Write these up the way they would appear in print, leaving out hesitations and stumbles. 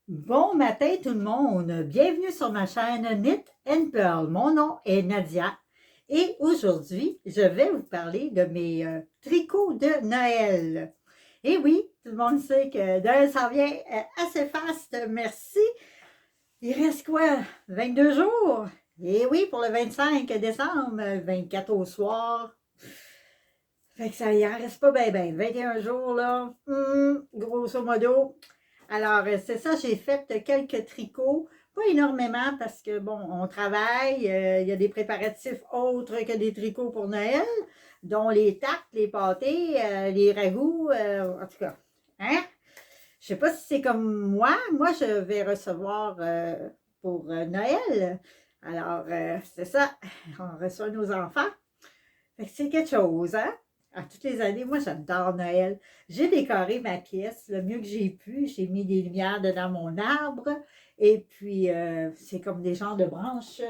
Bon matin tout le monde, bienvenue sur ma chaîne Knit and Pearl. Mon nom est Nadia et aujourd'hui je vais vous parler de mes tricots de Noël. Et oui, tout le monde sait que Noël s'en vient assez fast, merci. Il reste quoi? 22 jours? Et oui, pour le 25 décembre, 24 au soir. Fait que ça y en reste pas bien, 21 jours là, grosso modo. Alors, c'est ça, j'ai fait quelques tricots, pas énormément parce que, bon, on travaille, il y a des préparatifs autres que des tricots pour Noël, dont les tartes, les pâtés, les ragoûts, en tout cas. Hein? Je sais pas si c'est comme moi je vais recevoir pour Noël. Alors, c'est ça, on reçoit nos enfants. Fait que c'est quelque chose, hein? À toutes les années, moi j'adore Noël. J'ai décoré ma pièce le mieux que j'ai pu. J'ai mis des lumières dedans mon arbre. Et puis, c'est comme des genres de branches.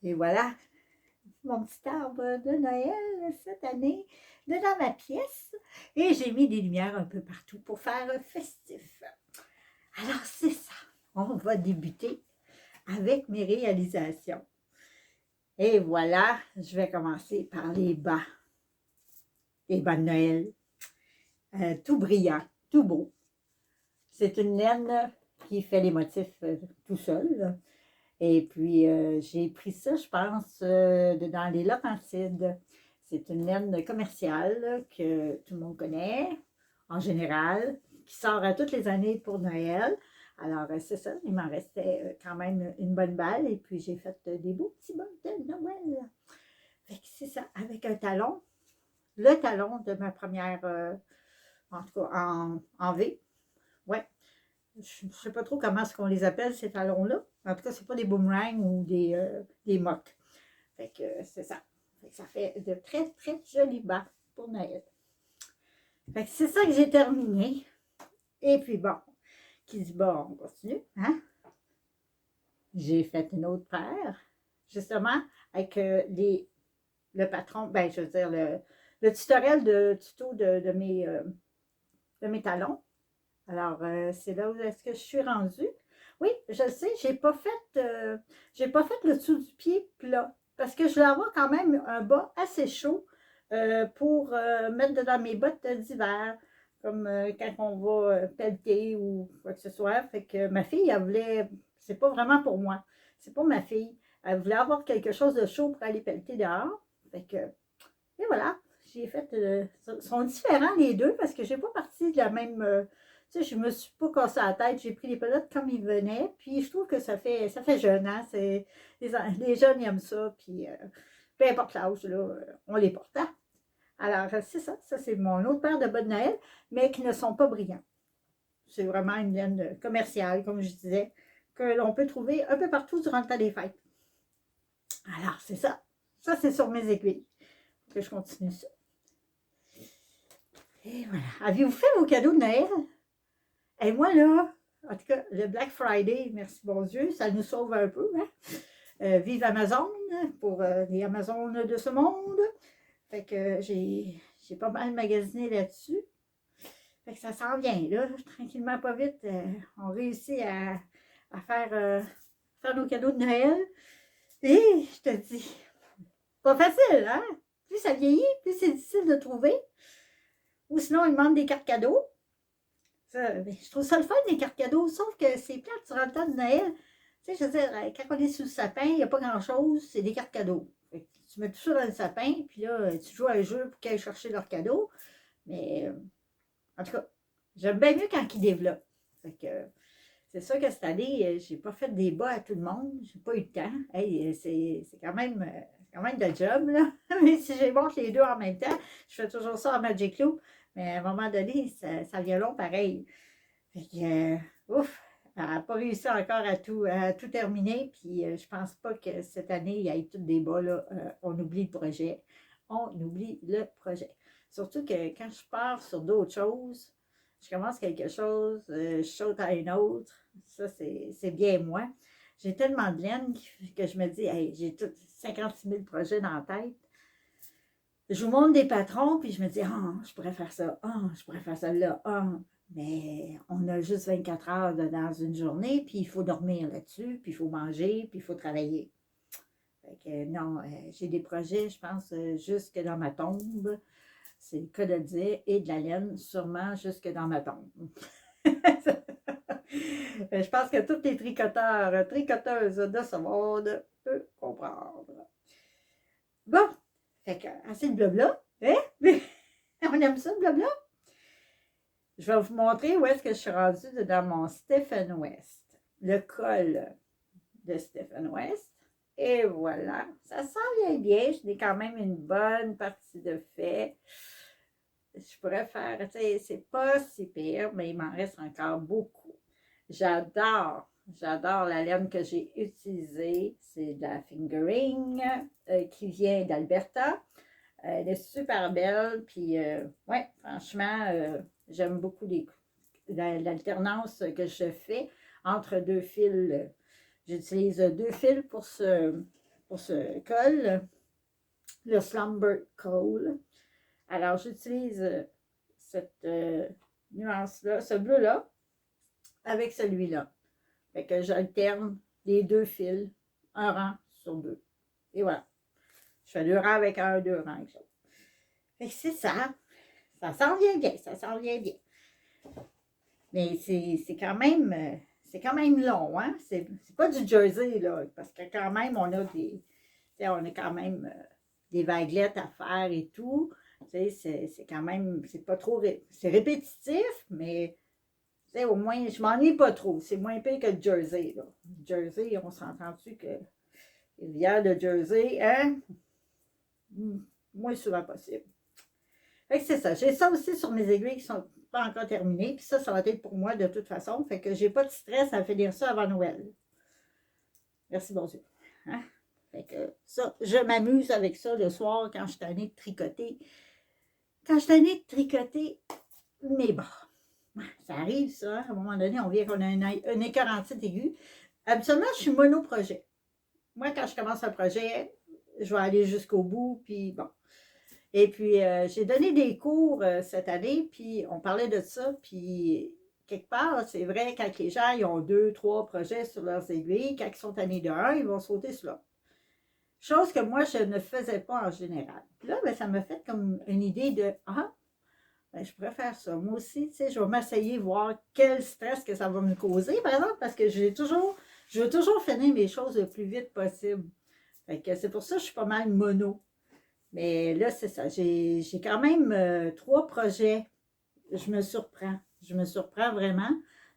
Et voilà, mon petit arbre de Noël cette année dedans ma pièce. Et j'ai mis des lumières un peu partout pour faire festif. Alors, c'est ça. On va débuter avec mes réalisations. Et voilà, je vais commencer par les bas. Les bas de Noël. Tout brillant, tout beau. C'est une laine qui fait les motifs tout seul. Et puis, j'ai pris ça, je pense, dans les Laurentides. C'est une laine commerciale que tout le monde connaît, en général, qui sort toutes les années pour Noël. Alors, c'est ça, il m'en restait quand même une bonne balle. Et puis, j'ai fait des beaux petits bottes de Noël. Fait que c'est ça, avec un talon. Le talon de ma première, en tout cas, en V. Ouais. Je ne sais pas trop comment est-ce qu'on les appelle, ces talons-là. En tout cas, ce n'est pas des boomerangs ou des mocs. Fait que c'est ça. Fait que ça fait de très, très jolis bas pour Noël. Fait que c'est ça que j'ai terminé. Et puis bon, qui dit bon, on continue, hein? J'ai fait une autre paire, justement, avec le patron, ben, je veux dire, le tutoriel de tuto de mes talons. Alors, c'est là où est-ce que je suis rendue. Oui, je le sais, j'ai pas fait le dessous du pied plat parce que je vais avoir quand même un bas assez chaud pour mettre dans mes bottes d'hiver, comme quand on va pelleter ou quoi que ce soit. Fait que ma fille, elle voulait, c'est pas vraiment pour moi, c'est pour ma fille. Elle voulait avoir quelque chose de chaud pour aller pelleter dehors. Fait que, et voilà, j'ai fait, sont différents les deux parce que j'ai pas parti de la même, tu sais, je me suis pas cassé la tête, j'ai pris les pelotes comme ils venaient, puis je trouve que ça fait jeune, hein, les jeunes ils aiment ça, puis peu importe l'âge, là, on les porte, hein? Alors, c'est ça c'est mon autre paire de bas de Noël, mais qui ne sont pas brillants. C'est vraiment une laine commerciale, comme je disais, que l'on peut trouver un peu partout durant le temps des fêtes. Alors, c'est ça. Ça, c'est sur mes aiguilles. Que je continue ça. Et voilà. Avez-vous fait vos cadeaux de Noël? Et moi, là, en tout cas, le Black Friday, merci bon Dieu, ça nous sauve un peu, hein? Vive Amazon pour les Amazones de ce monde. Fait que j'ai pas mal magasiné là-dessus. Fait que ça s'en vient, là, tranquillement, pas vite. On réussit à faire nos cadeaux de Noël. Et je te dis, pas facile, hein? Plus ça vieillit, plus c'est difficile de trouver. Ou sinon, ils demandent des cartes cadeaux. Ça, je trouve ça le fun, des cartes cadeaux, sauf que c'est plate sur le temps de Noël. Tu sais, je veux dire, quand on est sous le sapin, il n'y a pas grand-chose, c'est des cartes cadeaux. Fait que tu mets tout ça dans le sapin, puis là, tu joues à un jeu pour qu'ils aillent chercher leurs cadeaux. Mais, en tout cas, j'aime bien mieux quand ils développent. Fait que, c'est sûr que cette année, j'ai pas fait des bas à tout le monde, j'ai pas eu le temps. Hey, c'est quand même de job, là. Mais si j'ai monte les deux en même temps, je fais toujours ça en Magic Loop. Mais à un moment donné, ça vient long pareil. Fait que, ouf, elle n'a pas réussi encore à tout terminer. Puis je pense pas que cette année, il y ait tout des bas, là. On oublie le projet. On oublie le projet. Surtout que quand je pars sur d'autres choses, je commence quelque chose, je saute à une autre. Ça, c'est bien moi. J'ai tellement de laine que je me dis, hey, j'ai tout 56 000 projets dans la tête. Je vous montre des patrons, puis je me dis, ah, je pourrais faire ça, ah, je pourrais faire ça là, ah. Mais on a juste 24 heures dans une journée, puis il faut dormir là-dessus, puis il faut manger, puis il faut travailler. Fait que non, j'ai des projets, je pense, jusque dans ma tombe. C'est le cas de le dire, et de la laine, sûrement jusque dans ma tombe. Je pense que tous les tricoteurs, tricoteuses de ce monde peuvent comprendre. Bon, fait que assez de blabla, hein? On aime ça, le blabla? Je vais vous montrer où est-ce que je suis rendue dans mon Stephen West. Le col de Stephen West. Et voilà, ça sent bien. J'ai quand même une bonne partie de fait. Je pourrais faire, tu sais, c'est pas si pire, mais il m'en reste encore beaucoup. J'adore la laine que j'ai utilisée. C'est de la fingering qui vient d'Alberta. Elle est super belle, puis ouais, franchement, j'aime beaucoup l'alternance que je fais entre deux fils. J'utilise deux fils pour ce col, le Slumber Cole. Alors, j'utilise cette nuance-là, ce bleu-là, avec celui-là. Fait que j'alterne les deux fils, un rang sur deux. Et voilà. Je fais 2 rangs avec un, 2 rangs avec ça. Fait que c'est ça. Ça s'en vient bien, ça s'en vient bien. Mais c'est quand même long, hein? C'est pas du jersey, là, parce que quand même, on a quand même des vaguelettes à faire et tout. C'est quand même, c'est pas trop, c'est répétitif, mais au moins, je m'ennuie pas trop. C'est moins pire que le jersey, là. Le jersey, on s'entend-tu que les rivières de jersey, hein? Moins souvent possible. Fait que c'est ça. J'ai ça aussi sur mes aiguilles qui sont pas encore terminées. Puis ça va être pour moi de toute façon. Fait que j'ai pas de stress à finir ça avant Noël. Merci, bon Dieu. Hein? Fait que ça, je m'amuse avec ça le soir quand je suis tannée de tricoter. Quand je suis tannée de tricoter mes bas. Ça arrive, ça. Hein? À un moment donné, on vient qu'on a un écœur anti aigu. Habituellement, je suis monoprojet. Moi, quand je commence un projet, je vais aller jusqu'au bout, puis bon. Et puis, j'ai donné des cours cette année, puis on parlait de ça, puis quelque part, c'est vrai, quand les gens ils ont 2, 3 projets sur leurs aiguilles, quand ils sont tannés de un, ils vont sauter sur l'autre. Chose que moi, je ne faisais pas en général. Puis là, ben, ça m'a fait comme une idée de ah, ben, je pourrais faire ça. Moi aussi, tu sais, je vais m'essayer, voir quel stress que ça va me causer, par exemple, parce que je veux toujours finir mes choses le plus vite possible. Fait que c'est pour ça que je suis pas mal mono. Mais là, c'est ça. J'ai quand même 3 projets. Je me surprends. Je me surprends vraiment.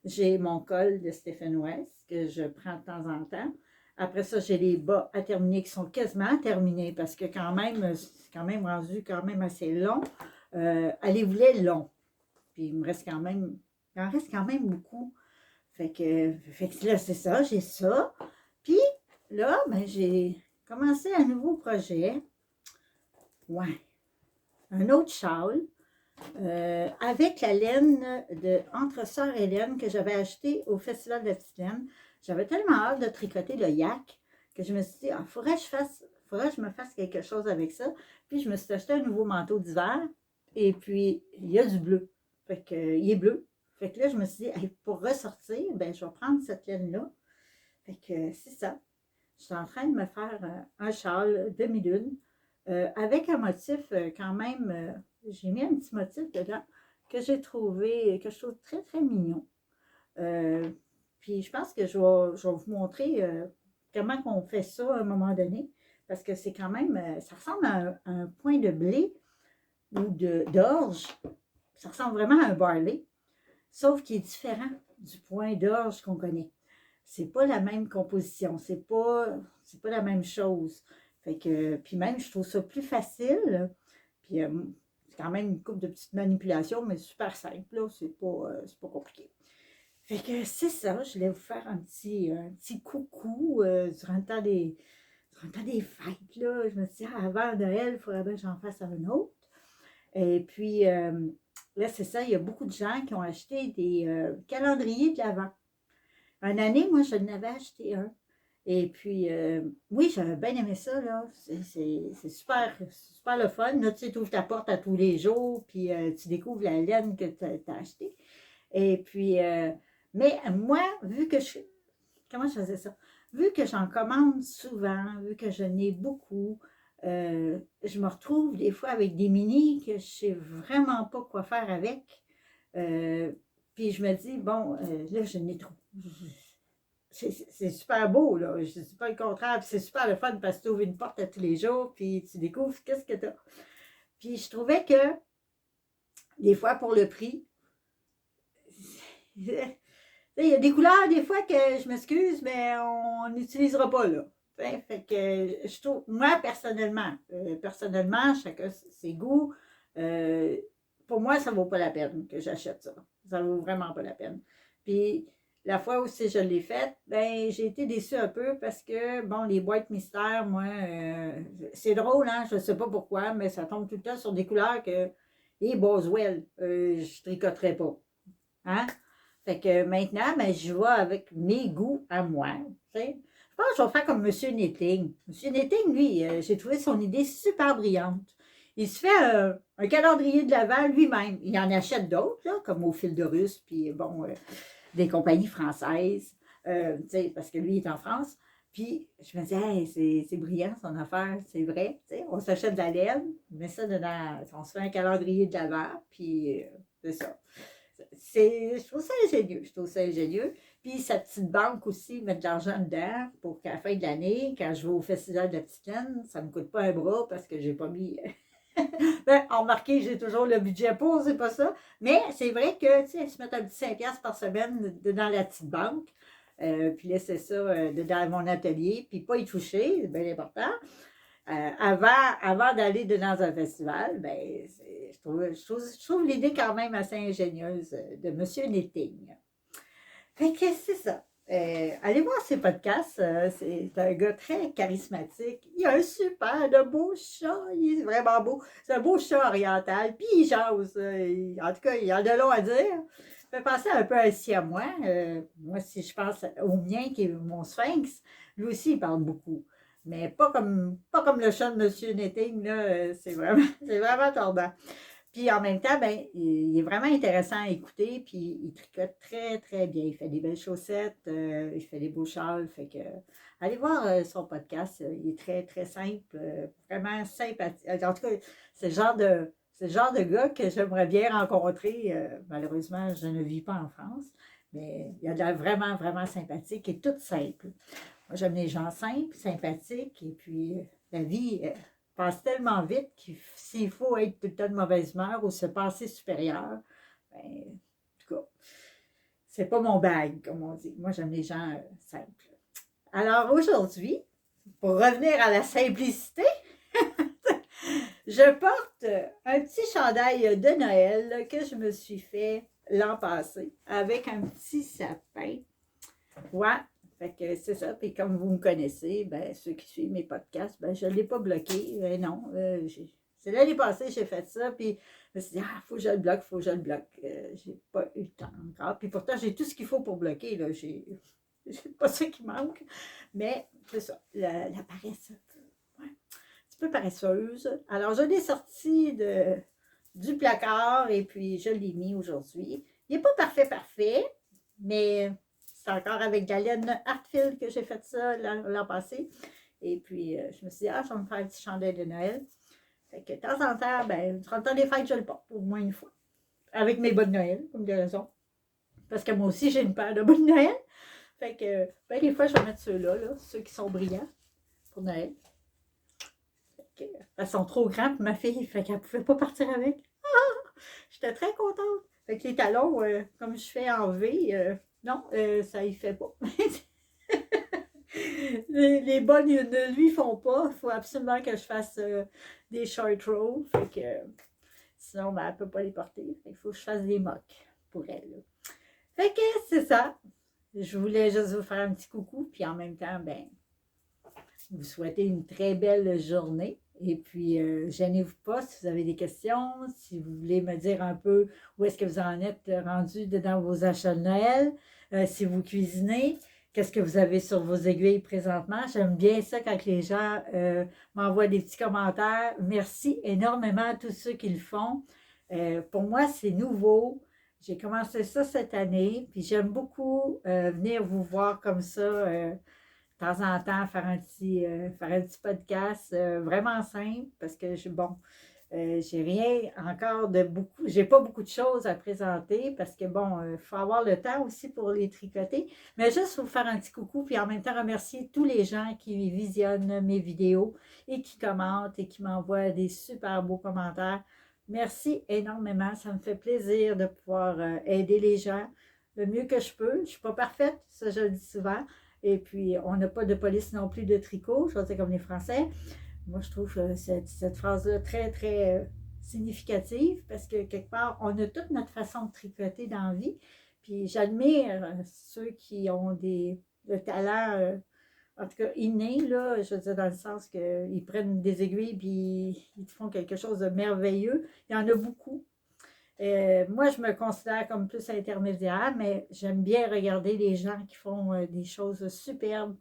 J'ai mon col de Stephen West que je prends de temps en temps. Après ça, j'ai les bas à terminer qui sont quasiment terminés parce que quand même, c'est quand même rendu quand même assez long. Elle les voulait long. Puis il en reste quand même beaucoup. Fait que là, c'est ça, j'ai ça. Puis là, ben, j'ai commencé un nouveau projet. Ouais, un autre châle avec la laine de Entre Sœurs Hélène que j'avais acheté au Festival de la Petite Laine. J'avais tellement hâte de tricoter le yak que je me suis dit, ah, faudrait que je me fasse quelque chose avec ça. Puis je me suis acheté un nouveau manteau d'hiver et puis il y a du bleu. Fait que, il est bleu. Fait que là, je me suis dit, hey, pour ressortir, ben, je vais prendre cette laine-là. Fait que c'est ça. Je suis en train de me faire un châle demi-lune avec un motif quand même, j'ai mis un petit motif dedans que j'ai trouvé, que je trouve très, très mignon. Puis je pense que je vais vous montrer comment on fait ça à un moment donné, parce que c'est quand même, ça ressemble à un point de blé ou d'orge. Ça ressemble vraiment à un barley, sauf qu'il est différent du point d'orge qu'on connaît. C'est pas la même composition, c'est pas la même chose. Fait que, puis même, je trouve ça plus facile. Puis c'est quand même une couple de petites manipulations, mais super simple, là. C'est pas compliqué. Fait que c'est ça, je voulais vous faire un petit coucou durant le temps des fêtes, là. Je me suis dit, ah, avant Noël, il faudrait bien que j'en fasse un autre. Et puis, là, c'est ça, il y a beaucoup de gens qui ont acheté des calendriers de l'Avent. Une année, moi, je n'avais acheté un. Et puis, oui, j'avais bien aimé ça, là. C'est super, super le fun. Là, tu sais, tu ouvres ta porte à tous les jours, puis tu découvres la laine que tu as achetée. Et puis, mais moi, vu que comment je faisais ça? Vu que j'en commande souvent, vu que je n'ai beaucoup, je me retrouve des fois avec des mini que je ne sais vraiment pas quoi faire avec. Euh, Puis je me dis, bon, là, je n'ai trop. C'est super beau, là. Je ne dis pas le contraire. Puis c'est super le fun parce que tu ouvres une porte à tous les jours, puis tu découvres qu'est-ce que tu as. Puis je trouvais que, des fois, pour le prix, il y a des couleurs, des fois, que je m'excuse, mais on n'utilisera pas, là. Fait que je trouve, moi, personnellement, chacun ses goûts, euh, pour moi, ça ne vaut pas la peine que j'achète ça. Ça ne vaut vraiment pas la peine. Puis, la fois où je l'ai faite, ben, j'ai été déçue un peu parce que, bon, les boîtes mystères, moi, c'est drôle, hein, je ne sais pas pourquoi, mais ça tombe tout le temps sur des couleurs que, et Boswell, je tricoterais pas. Hein? Fait que maintenant, ben, je vais avec mes goûts à moi. T'sais. Je pense que je vais faire comme Monsieur Knitting. Monsieur Knitting, lui, j'ai trouvé son idée super brillante. Il se fait un calendrier de l'Avent lui-même. Il en achète d'autres, là, comme au fil de russe, puis bon, des compagnies françaises, parce que lui, il est en France. Puis je me disais, hey, c'est brillant son affaire, c'est vrai. On s'achète de la laine, on met ça dedans, on se fait un calendrier de l'Avent, puis c'est ça. Je trouve ça ingénieux. Je trouve ça ingénieux. Puis sa petite banque aussi, mettre de l'argent dedans pour qu'à la fin de l'année, quand je vais au festival de la petite laine, ça ne me coûte pas un bras parce que j'ai pas mis. Ben, en remarqué, j'ai toujours le budget pour, c'est pas ça. Mais c'est vrai que, tu sais, se mettre un petit 5$ par semaine dans la petite banque, puis laisser ça dans mon atelier, puis pas y toucher, c'est bien important. Avant d'aller dans un festival, ben, je trouve l'idée quand même assez ingénieuse de M. Knitting. Fait que c'est ça. Allez voir ses podcasts. C'est un gars très charismatique. Il a un super de beau chat. Il est vraiment beau. C'est un beau chat oriental. Puis il jase. En tout cas, il a de long à dire. Ça fait penser un peu à un siamois. Moi, si je pense au mien, qui est mon sphinx, lui aussi, il parle beaucoup. Mais pas comme le chat de M. Knitting, là. C'est vraiment tordant. Puis en même temps, ben, il est vraiment intéressant à écouter, puis il tricote très, très bien. Il fait des belles chaussettes, il fait des beaux châles. Fait que, allez voir son podcast, il est très, très simple, vraiment sympathique. En tout cas, c'est le genre de gars que j'aimerais bien rencontrer. Malheureusement, je ne vis pas en France, mais il a de l'air vraiment, vraiment sympathique et tout simple. Moi, j'aime les gens simples, sympathiques, et puis la vie passe tellement vite que s'il faut être tout le temps de mauvaise humeur ou se passer supérieur, ben, en tout cas, c'est pas mon bag, comme on dit. Moi, j'aime les gens simples. Alors aujourd'hui, pour revenir à la simplicité, je porte un petit chandail de Noël que je me suis fait l'an passé avec un petit sapin. Ouais, fait que c'est ça. Puis comme vous me connaissez, ben, ceux qui suivent mes podcasts, ben, je ne l'ai pas bloqué. Non, c'est l'année passée que j'ai fait ça. Puis je me suis dit, ah, faut que je le bloque, faut que je le bloque. J'ai pas eu le temps encore. Puis pourtant, j'ai tout ce qu'il faut pour bloquer. Là. J'ai pas ça qui manque. Mais c'est ça, la paresse. Ouais, un petit peu paresseuse. Alors, je l'ai sorti du placard et puis je l'ai mis aujourd'hui. Il n'est pas parfait, parfait, mais c'est encore avec de la laine Artfield que j'ai fait ça l'an passé. Et puis, je me suis dit, ah, je vais me faire un petit chandail de Noël. Fait que de temps en temps, ben, durant le temps des fêtes, je le porte au moins une fois. Avec mes bas de Noël, comme de raison. Parce que moi aussi, j'ai une paire de bas de Noël. Fait que, ben, des fois, je vais mettre ceux-là, là, ceux qui sont brillants pour Noël. Fait que, elles sont trop grandes pour ma fille, fait qu'elle ne pouvait pas partir avec. Ah! J'étais très contente. Fait que les talons, comme je fais en V, non, ça y fait pas. Les bas ne lui font pas. Il faut absolument que je fasse des short rolls. Fait que, sinon, ben, elle ne peut pas les porter. Il faut que je fasse des mocs pour elle. Fait que c'est ça. Je voulais juste vous faire un petit coucou. Puis en même temps, ben, vous souhaiter une très belle journée. Et puis, gênez-vous pas si vous avez des questions, si vous voulez me dire un peu où est-ce que vous en êtes rendu dans vos achats de Noël, si vous cuisinez, qu'est-ce que vous avez sur vos aiguilles présentement. J'aime bien ça quand les gens m'envoient des petits commentaires. Merci énormément à tous ceux qui le font. Pour moi, c'est nouveau. J'ai commencé ça cette année, puis j'aime beaucoup venir vous voir comme ça, de temps en temps, faire un petit podcast vraiment simple, parce que, bon, j'ai rien encore de beaucoup, j'ai pas beaucoup de choses à présenter parce que bon, il faut avoir le temps aussi pour les tricoter. Mais juste vous faire un petit coucou, puis en même temps remercier tous les gens qui visionnent mes vidéos et qui commentent et qui m'envoient des super beaux commentaires. Merci énormément, ça me fait plaisir de pouvoir aider les gens le mieux que je peux. Je ne suis pas parfaite, ça je le dis souvent. Et puis, on n'a pas de police non plus de tricot, je sais comme les Français. Moi, je trouve cette phrase-là très, très significative parce que quelque part, on a toute notre façon de tricoter dans la vie. Puis j'admire ceux qui ont le talent, en tout cas inné, là, je veux dire, dans le sens qu'ils prennent des aiguilles puis ils font quelque chose de merveilleux. Il y en a beaucoup. Moi, je me considère comme plus intermédiaire, mais j'aime bien regarder les gens qui font des choses superbes.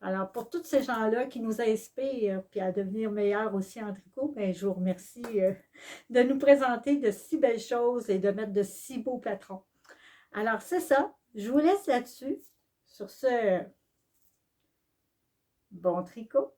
Alors, pour tous ces gens-là qui nous inspirent puis à devenir meilleurs aussi en tricot, ben, je vous remercie de nous présenter de si belles choses et de mettre de si beaux patrons. Alors, c'est ça. Je vous laisse là-dessus. Sur ce, bon tricot.